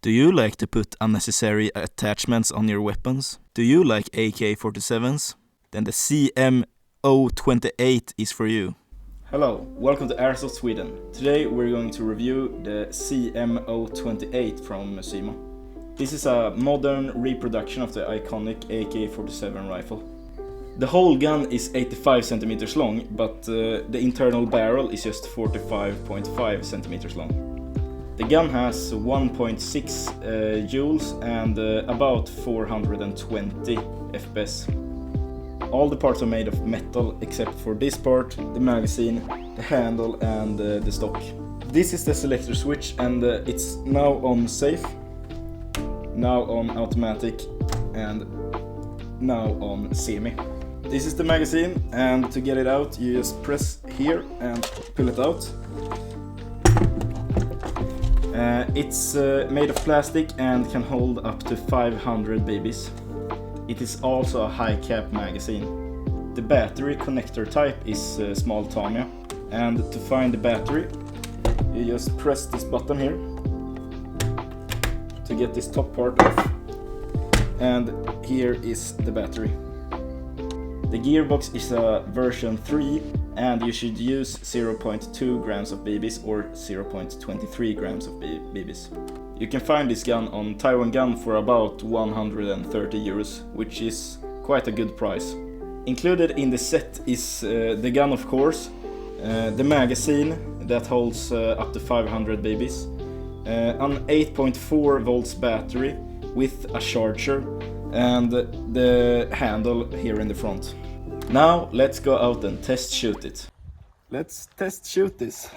Do you like to put unnecessary attachments on your weapons? Do you like AK-47s? Then the CM.028 is for you. Hello, welcome to Airsoft Sweden. Today we're going to review the CM.028 from Cyma. This is a modern reproduction of the iconic AK-47 rifle. The whole gun is 85 centimeters long, but the internal barrel is just 45.5 centimeters long. The gun has 1.6 joules and about 420 FPS. All the parts are made of metal except for this part, the magazine, the handle and the stock. This is the selector switch and it's now on safe, now on automatic and now on semi. This is the magazine, and to get it out you just press here and pull it out. It's made of plastic and can hold up to 500 babies. It is also a high cap magazine. The battery connector type is small Tamiya, and to find the battery you just press this button here to get this top part off, and here is the battery. The gearbox is a version 3 and you should use 0.2 grams of BBs or 0.23 grams of BBs. You can find this gun on Taiwan Gun for about 130 euros, which is quite a good price. Included in the set is the gun, of course, the magazine that holds up to 500 BBs, an 8.4 volts battery with a charger, and the handle here in the front. Now let's go out and test shoot it. Let's test shoot this.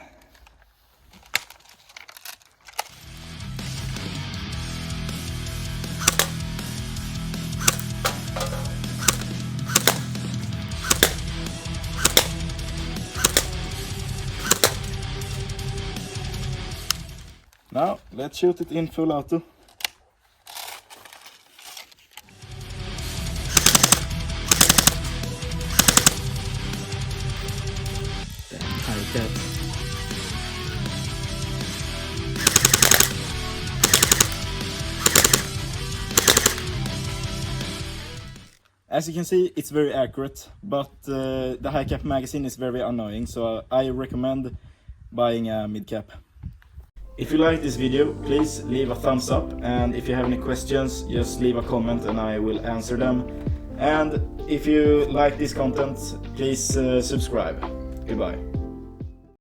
Now let's shoot it in full auto. As you can see, it's very accurate, but the high cap magazine is very annoying, so I recommend buying a mid cap. If you like this video, please leave a thumbs up, and if you have any questions, just leave a comment and I will answer them. And if you like this content, please subscribe. Goodbye.